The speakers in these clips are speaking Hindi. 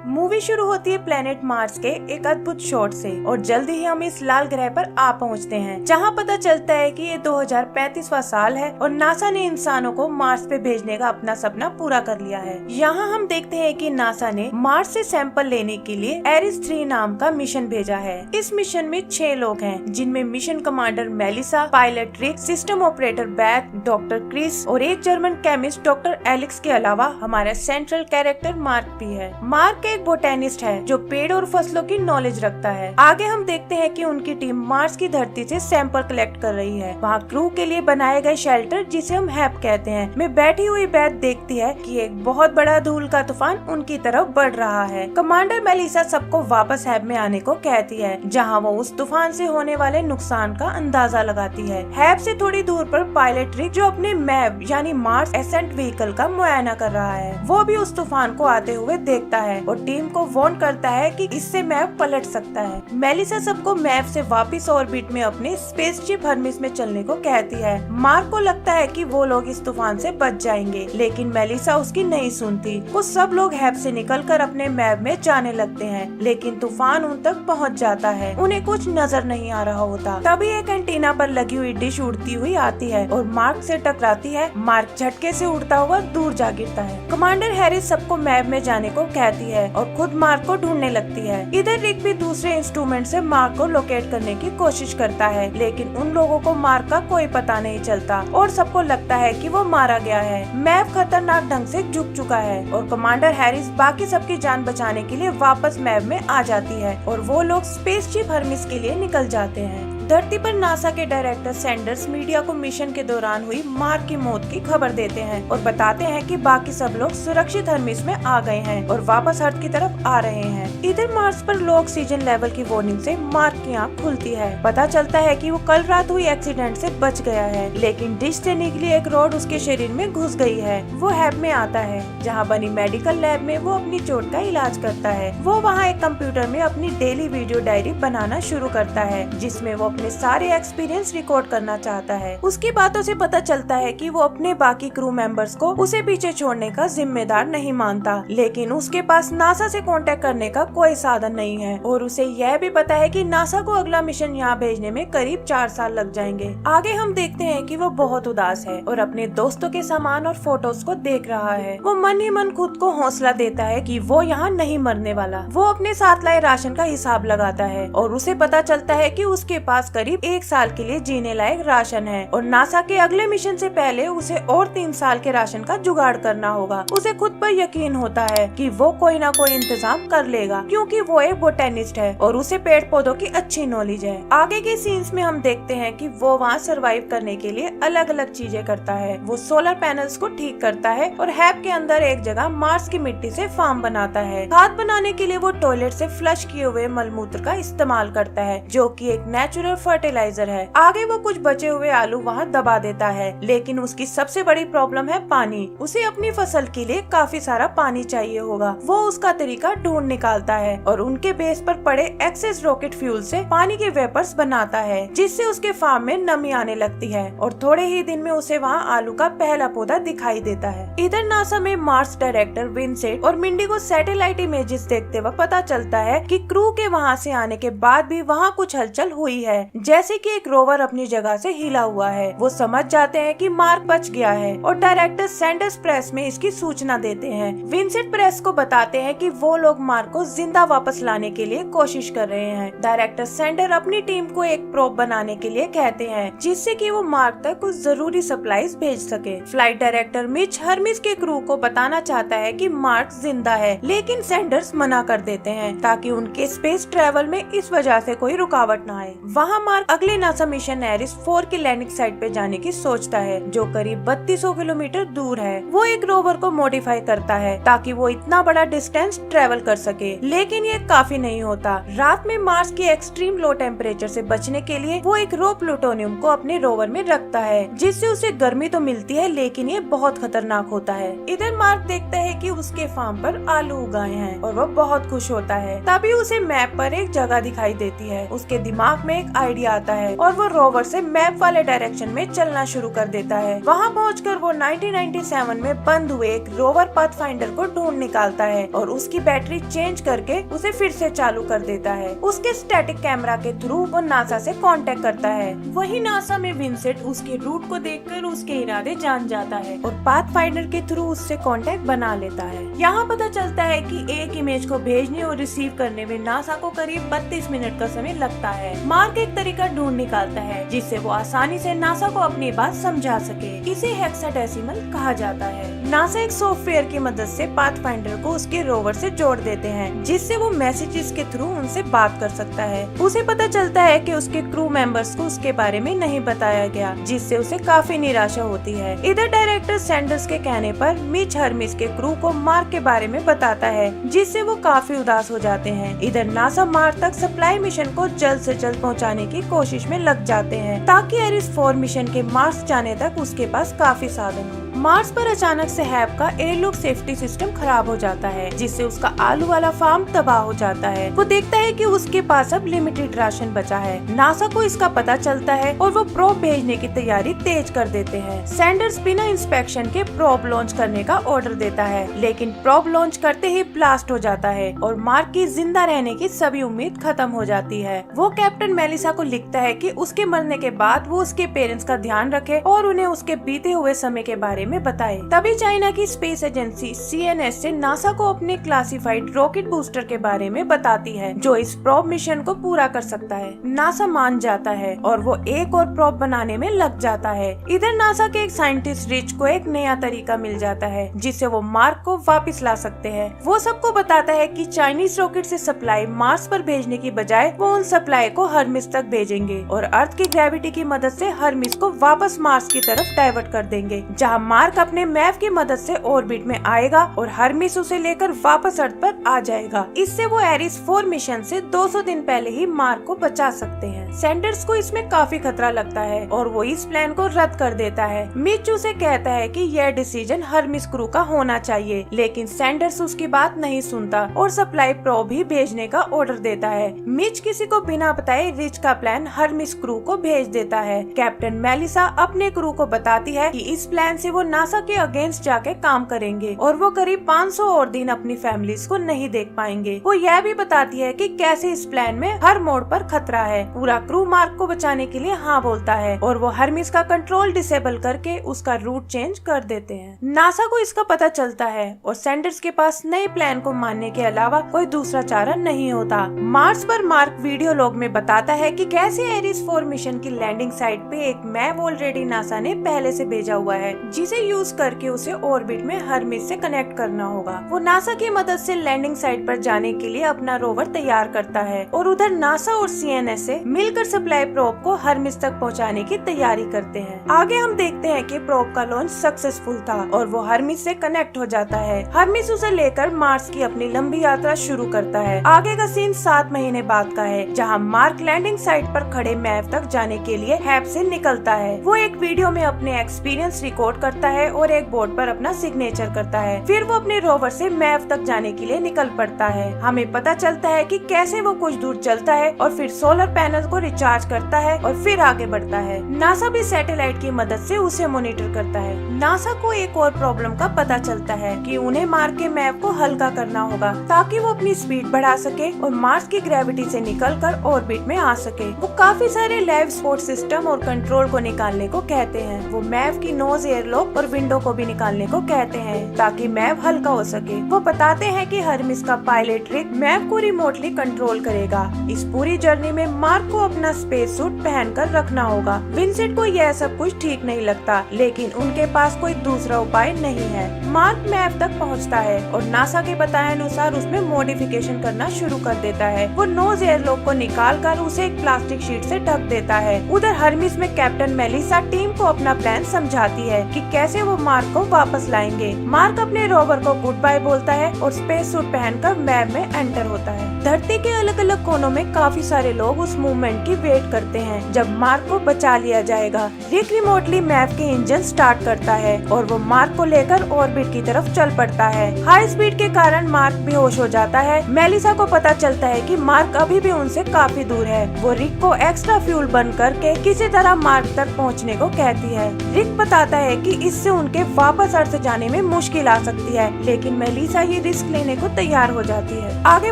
मूवी शुरू होती है प्लेनेट मार्स के एक अद्भुत शॉट से और जल्दी ही हम इस लाल ग्रह पर आ पहुंचते हैं, जहां पता चलता है कि ये 2035वां साल है और नासा ने इंसानों को मार्स पे भेजने का अपना सपना पूरा कर लिया है। यहाँ हम देखते हैं कि नासा ने मार्स से सैंपल लेने के लिए एरिस 3 नाम का मिशन भेजा है। इस मिशन में 6 लोग हैं, जिनमें मिशन कमांडर मेलिसा, पायलट रिक, सिस्टम ऑपरेटर बैथ, डॉक्टर क्रिस और एक जर्मन केमिस्ट डॉक्टर एलेक्स के अलावा हमारा सेंट्रल कैरेक्टर मार्क भी है। मार्क एक बोटेनिस्ट है जो पेड़ और फसलों की नॉलेज रखता है। आगे हम देखते हैं कि उनकी टीम मार्स की धरती से सैंपल कलेक्ट कर रही है। वहाँ क्रू के लिए बनाए गए शेल्टर, जिसे हम हैप कहते हैं, में बैठी हुई बैथ देखती है कि एक बहुत बड़ा धूल का तूफान उनकी तरफ बढ़ रहा है। कमांडर मेलिसा सबको वापस हैप में आने को कहती है, जहाँ वो उस तूफान से होने वाले नुकसान का अंदाजा लगाती है। हैप से थोड़ी दूर पर पायलट रिक, जो अपने मैप यानी मार्स एसेंट व्हीकल का मुआयना कर रहा है, वो भी उस तूफान को आते हुए देखता है और टीम को वार्न करता है कि इससे मैप पलट सकता है। मेलिसा सबको मैप से वापस ऑर्बिट में अपने स्पेसशिप हर्मिस में चलने को कहती है। मार्क को लगता है कि वो लोग इस तूफान से बच जाएंगे, लेकिन मेलिसा उसकी नहीं सुनती। वो सब लोग हैप से निकलकर अपने मैप में जाने लगते हैं, लेकिन तूफान उन तक पहुंच जाता है। उन्हें कुछ नजर नहीं आ रहा होता। तभी एक एंटीना पर लगी हुई डिश उड़ती हुई आती है और मार्क से टकराती है। मार्क झटके से उड़ता हुआ दूर जा गिरता है। कमांडर हैरिस सबको मैप में जाने को कहती है और खुद मार्क को ढूंढने लगती है। इधर रिक भी दूसरे इंस्ट्रूमेंट से मार्क को लोकेट करने की कोशिश करता है, लेकिन उन लोगों को मार्क का कोई पता नहीं चलता और सबको लगता है कि वो मारा गया है। मैप खतरनाक ढंग से झुक चुका है और कमांडर हैरिस बाकी सबकी जान बचाने के लिए वापस मैप में आ जाती है और वो लोग स्पेसशिप हर्मिस के लिए निकल जाते हैं। धरती पर नासा के डायरेक्टर सैंडर्स मीडिया को मिशन के दौरान हुई मार्क की मौत की खबर देते हैं और बताते हैं कि बाकी सब लोग सुरक्षित हर्मिस में आ गए हैं और वापस अर्थ की तरफ आ रहे हैं। इधर मार्स पर लो ऑक्सीजन लेवल की वार्निंग से मार्क की आंख खुलती है। पता चलता है कि वो कल रात हुई एक्सीडेंट से बच गया है, लेकिन डिश से निकली एक रॉड उसके शरीर में घुस गई है। वो हैप में आता है, जहाँ बनी मेडिकल लैब में वो अपनी चोट का इलाज करता है। वो वहाँ एक कंप्यूटर में अपनी डेली वीडियो डायरी बनाना शुरू करता है, जिसमें वो अपने सारे एक्सपीरियंस रिकॉर्ड करना चाहता है। उसकी बातों से पता चलता है कि वो अपने बाकी क्रू मेंबर्स को उसे पीछे छोड़ने का जिम्मेदार नहीं मानता, लेकिन उसके पास नासा से कांटेक्ट करने का कोई साधन नहीं है और उसे यह भी पता है कि नासा को अगला मिशन यहाँ भेजने में करीब 4 साल लग जाएंगे। आगे हम देखते हैं कि वो बहुत उदास है और अपने दोस्तों के सामान और फोटोज को देख रहा है। वो मन ही मन खुद को हौसला देता है कि वो यहाँ नहीं मरने वाला। वो अपने साथ लाए राशन का हिसाब लगाता है और उसे पता चलता है कि उसके पास करीब 1 साल के लिए जीने लायक राशन है और नासा के अगले मिशन से पहले उसे और 3 साल के राशन का जुगाड़ करना होगा। उसे खुद पर यकीन होता है कि वो कोई ना कोई इंतजाम कर लेगा, क्योंकि वो एक बोटेनिस्ट है और उसे पेड़ पौधों की अच्छी नॉलेज है। आगे के सीन्स में हम देखते हैं कि वो वहाँ सरवाइव करने के लिए अलग अलग चीजें करता है। वो सोलर पैनल्स को ठीक करता है और हैप के अंदर एक जगह मार्स की मिट्टी से फार्म बनाता है। खाद बनाने के लिए वो टॉयलेट से फ्लश किए हुए मलमूत्र का इस्तेमाल करता है, जो कि एक नेचुरल फर्टिलाइजर है। आगे वो कुछ बचे हुए आलू वहाँ दबा देता है, लेकिन उसकी सबसे बड़ी प्रॉब्लम है पानी। उसे अपनी फसल के लिए काफी सारा पानी चाहिए होगा। वो उसका तरीका ढूंढ निकालता है और उनके बेस पर पड़े एक्सेस रॉकेट फ्यूल से पानी के वेपर्स बनाता है, जिससे उसके फार्म में नमी आने लगती है और थोड़े ही दिन में उसे वहाँ आलू का पहला पौधा दिखाई देता है। इधर नासा में मार्स डायरेक्टर विंसेंट और मिंडी को सैटेलाइट इमेजेस देखते वक्त पता चलता है कि क्रू के वहाँ से आने के बाद भी वहाँ कुछ हलचल हुई है, जैसे कि एक रोवर अपनी जगह से हिला हुआ है। वो समझ जाते हैं कि मार्क बच गया है और डायरेक्टर सैंडर्स प्रेस में इसकी सूचना देते हैं। विंसेंट प्रेस को बताते हैं कि वो लोग मार्क को जिंदा वापस लाने के लिए कोशिश कर रहे हैं। डायरेक्टर सैंडर अपनी टीम को एक प्रोब बनाने के लिए कहते हैं, जिससे कि वो मार्क तक कुछ जरूरी सप्लाईज भेज सके। फ्लाइट डायरेक्टर मिच हर्मिस के क्रू को बताना चाहता है कि मार्क जिंदा है, लेकिन सैंडर्स मना कर देते हैं ताकि उनके स्पेस ट्रेवल में इस वजह से कोई रुकावट न आए। वहाँ मार्क अगले नासा मिशन एरिस 4 की लैंडिंग साइट पे जाने की सोचता है, जो करीब 3200 किलोमीटर दूर है। वो एक रोवर को मॉडिफाई करता है ताकि वो इतना बड़ा डिस्टेंस ट्रेवल कर सके, लेकिन ये काफी नहीं होता। रात में मार्स के एक्सट्रीम लो टेम्परेचर से बचने के लिए वो एक रो प्लूटोनियम को अपने रोवर में रखता है, जिससे उसे गर्मी तो मिलती है, लेकिन ये बहुत खतरनाक होता है। इधर मार्क देखता है कि उसके फार्म पर आलू उगाए हैं और वो बहुत खुश होता है। तभी उसे मैप पर एक जगह दिखाई देती है। उसके दिमाग में एक आइडिया आता है और वो रोवर से मैप वाले डायरेक्शन में चलना शुरू कर देता है। वहाँ पहुंचकर वो 1997 में बंद हुए एक रोवर पाथफाइंडर को ढूंढ निकालता है और उसकी बैटरी चेंज करके उसे फिर से चालू कर देता है। उसके स्टैटिक कैमरा के थ्रू वो नासा से कांटेक्ट करता है। वही नासा में विंसेंट उसके रूट को देखकर उसके इरादे जान जाता है और पाथफाइंडर के थ्रू उससे कांटेक्ट बना लेता है। यहाँ पता चलता है कि एक इमेज को भेजने और रिसीव करने में नासा को करीब 32 मिनट का समय लगता है। मार्क एक तरीका ढूंढ निकालता है जिससे वो आसानी से नासा को अपनी बात समझा सके। इसे हेक्साडेसिमल कहा जाता है। नासा एक सॉफ्टवेयर की मदद से पाथफाइंडर को उसके रोवर से जोड़ देते हैं जिससे वो मैसेजेस के थ्रू उनसे बात कर सकता है। उसे पता चलता है कि उसके क्रू मेंबर्स को उसके बारे में नहीं बताया गया जिससे उसे काफी निराशा होती है। इधर डायरेक्टर सैंडर्स के कहने पर मिच हर्मिस के क्रू को मार्क के बारे में बताता है जिससे वो काफी उदास हो जाते हैं। इधर नासा मार्स तक सप्लाई मिशन को जल्द से जल्द पहुंचाने की कोशिश में लग जाते हैं ताकि एरिस 4 मिशन के मार्स जाने तक उसके पास काफी साधन हो। मार्स पर अचानक से हैप का एयरलुक सेफ्टी सिस्टम खराब हो जाता है जिससे उसका आलू वाला फार्म तबाह हो जाता है। वो देखता है कि उसके पास अब लिमिटेड राशन बचा है। नासा को इसका पता चलता है और वो प्रोब भेजने की तैयारी तेज कर देते हैं। सैंडर्स बिना इंस्पेक्शन के प्रोब लॉन्च करने का ऑर्डर देता है लेकिन प्रोब लॉन्च करते ही ब्लास्ट हो जाता है और मार्क की जिंदा रहने की सभी उम्मीद खत्म हो जाती है। वो कैप्टन मेलिसा को लिखता है कि उसके मरने के बाद वो उसके पेरेंट्स का ध्यान रखे और उन्हें उसके बीते हुए समय के बारे में बताए। तभी चाइना की स्पेस एजेंसी CNS से नासा को अपने क्लासिफाइड रॉकेट बूस्टर के बारे में बताती है जो इस प्रोब मिशन को पूरा कर सकता है। नासा मान जाता है और वो एक और प्रोब बनाने में लग जाता है। इधर नासा के एक साइंटिस्ट रिच को एक नया तरीका मिल जाता है जिससे वो मार्क को वापस ला सकते हैं। वो सबको बताता है कि चाइनीज रॉकेट से सप्लाई मार्स पर भेजने की बजाय वो उन सप्लाई को हर्मिस तक भेजेंगे और अर्थ की ग्रेविटी की मदद से हर्मिस को वापस मार्स की तरफ डाइवर्ट कर देंगे जहाँ मार्क अपने मैप की मदद से ऑर्बिट में आएगा और हर्मिस उसे लेकर वापस अर्थ पर आ जाएगा। इससे वो एरिस 4 मिशन से 200 दिन पहले ही मार्क को बचा सकते हैं। सैंडर्स को इसमें काफी खतरा लगता है और वो इस प्लान को रद्द कर देता है। मिच उसे कहता है कि यह डिसीजन हर्मिस क्रू का होना चाहिए लेकिन सैंडर्स उसकी बात नहीं सुनता और सप्लाई प्रोब ही भेजने का ऑर्डर देता है। मिच किसी को बिना बताए रिच का प्लान हर्मिस क्रू को भेज देता है। कैप्टन मेलिसा अपने क्रू को बताती है कि इस प्लान से वो नासा के अगेंस्ट जाके काम करेंगे और वो करीब 500 और दिन अपनी फैमिलीज को नहीं देख पाएंगे। वो यह भी बताती है कि कैसे इस प्लान में हर मोड़ पर खतरा है। पूरा क्रू मार्क को बचाने के लिए हाँ बोलता है और वो हर्मिस का कंट्रोल डिसेबल करके उसका रूट चेंज कर देते हैं। नासा को इसका पता चलता है और सैंडर्स के पास नए प्लान को मानने के अलावा कोई दूसरा चारा नहीं होता। मार्स पर मार्क वीडियो लॉग में बताता है कि कैसे एरिस 4 मिशन की लैंडिंग साइट पे एक मैप ऑलरेडी नासा ने पहले से भेजा हुआ है जिसे यूज करके उसे ऑर्बिट में हर्मिस से कनेक्ट करना होगा। वो नासा की मदद से लैंडिंग साइट पर जाने के लिए अपना रोवर तैयार करता है और उधर नासा और CNS से मिलकर सप्लाई प्रोब को हर्मिस तक पहुंचाने की तैयारी करते हैं। आगे हम देखते हैं कि प्रोब का लॉन्च सक्सेसफुल था और वो हर्मिस से कनेक्ट हो जाता है। हर्मिस उसे लेकर मार्स की अपनी लंबी यात्रा शुरू करता है। आगे का सीन 7 महीने बाद का है जहाँ मार्क लैंडिंग साइट पर खड़े मैप तक जाने के लिए हैप से निकलता है। वो एक वीडियो में अपने एक्सपीरियंस रिकॉर्ड करता है और एक बोर्ड पर अपना सिग्नेचर करता है। फिर वो अपने रोवर से मैप तक जाने के लिए निकल पड़ता है। हमें पता चलता है कि कैसे वो कुछ दूर चलता है और फिर सोलर पैनल को रिचार्ज करता है और फिर आगे बढ़ता है। नासा भी सैटेलाइट की मदद से उसे मॉनिटर करता है। नासा को एक और प्रॉब्लम का पता चलता है कि उन्हें मार्स के मैप को हल्का करना होगा ताकि वो अपनी स्पीड बढ़ा सके और मार्स की ग्रेविटी से निकलकर ऑर्बिट में आ सके। वो काफी सारे लाइव सपोर्ट सिस्टम और कंट्रोल को निकालने को कहते हैं। वो मैप की नोज एयरलॉक और विंडो को भी निकालने को कहते हैं ताकि मैप हल्का हो सके। वो बताते हैं कि हर्मिस का पायलट रिक मैप को रिमोटली कंट्रोल करेगा। इस पूरी जर्नी में मार्क को अपना स्पेस सूट पहनकर रखना होगा। विंसेंट को यह सब कुछ ठीक नहीं लगता लेकिन उनके पास कोई दूसरा उपाय नहीं है। मार्क मैप तक पहुंचता है और नासा के बताए अनुसार उसमें मॉडिफिकेशन करना शुरू कर देता है। वो नोज एयरलॉक को निकाल कर उसे एक प्लास्टिक शीट से ढक देता है। उधर हर्मिस में कैप्टन मेलिसा टीम को अपना प्लान समझाती है कि कैसे वो मार्क को वापस लाएंगे। मार्क अपने रोवर को गुड बाय बोलता है और स्पेस सूट पहनकर मैप में एंटर होता है। धरती के अलग अलग कोनों में काफी सारे लोग उस मूवमेंट की वेट करते हैं जब मार्क को बचा लिया जाएगा। रिक रिमोटली मैप के इंजन स्टार्ट करता है और वो मार्क को लेकर ऑर्बिट की तरफ चल पड़ता है। हाई स्पीड के कारण मार्क बेहोश हो जाता है। मेलिसा को पता चलता है कि मार्क अभी भी उनसे काफी दूर है। वो रिक को एक्स्ट्रा फ्यूल बंद करके किसी तरह मार्क तक पहुंचने को कहती है। रिक बताता है कि इससे उनके वापस अर्थ जाने में मुश्किल आ सकती है, लेकिन मेलिसा ये रिस्क लेने को तैयार हो जाती है। आगे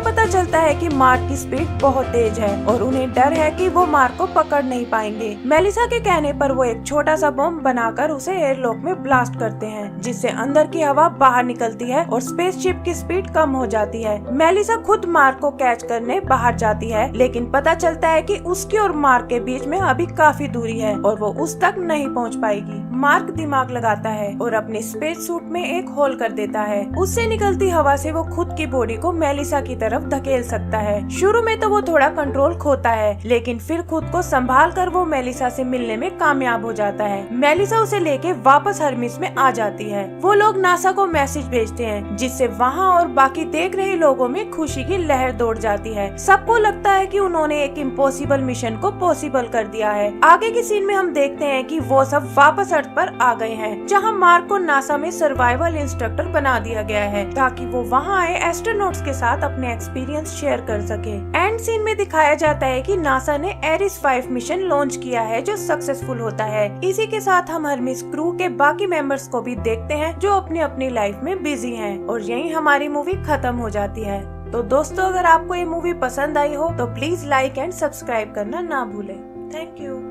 पता चलता है कि मार्क की स्पीड बहुत तेज है और उन्हें डर है कि वो मार्क को पकड़ नहीं पाएंगे। मेलिसा के कहने पर वो एक छोटा सा बम बनाकर उसे एयरलॉक में ब्लास्ट करते हैं, जिससे अंदर की हवा बाहर निकलती है और स्पेसशिप की स्पीड कम हो जाती है। मेलिसा खुद मार्क को कैच करने बाहर जाती है, लेकिन पता चलता है कि उसकी और मार्क के बीच में अभी काफी दूरी है और वो उस तक नहीं पहुंच पाएगी। मार्क दिमाग लगाता है और अपने स्पेस सूट में एक होल कर देता है। उससे निकलती हवा से वो खुद की बॉडी को मेलिसा की तरफ धकेल सकता है। शुरू में तो वो थोड़ा कंट्रोल खोता है, लेकिन फिर खुद को संभाल कर वो मेलिसा से मिलने में कामयाब हो जाता है। मेलिसा उसे लेके वापस हर्मिस में आ जाती है। वो लोग नासा को मैसेज भेजते हैं, जिससे वहाँ और बाकी देख रहे लोगों में खुशी की लहर दौड़ जाती है। सबको लगता है कि उन्होंने एक इम्पॉसिबल मिशन को पॉसिबल कर दिया है। आगे की सीन में हम देखते हैं कि वो सब वापस अर्थ पर आ गए हैं, जहाँ मार्क को नासा में सर्वाइवल इंस्ट्रक्टर बना दिया गया है, ताकि वो वहाँ आए एस्ट्रोनॉट्स के साथ अपने एक्सपीरियंस शेयर कर सके। एंड सीन में दिखाया जाता है कि नासा ने एरिस 5 मिशन लॉन्च किया है, जो सक्सेसफुल होता है। इसी के साथ हम हर्मिस क्रू के बाकी मेंबर्स को भी देखते हैं, जो अपनी अपनी लाइफ में बिजी हैं, और यहीं हमारी मूवी खत्म हो जाती है। तो दोस्तों, अगर आपको ये मूवी पसंद आई हो तो प्लीज लाइक एंड सब्सक्राइब करना ना भूलें। Thank you.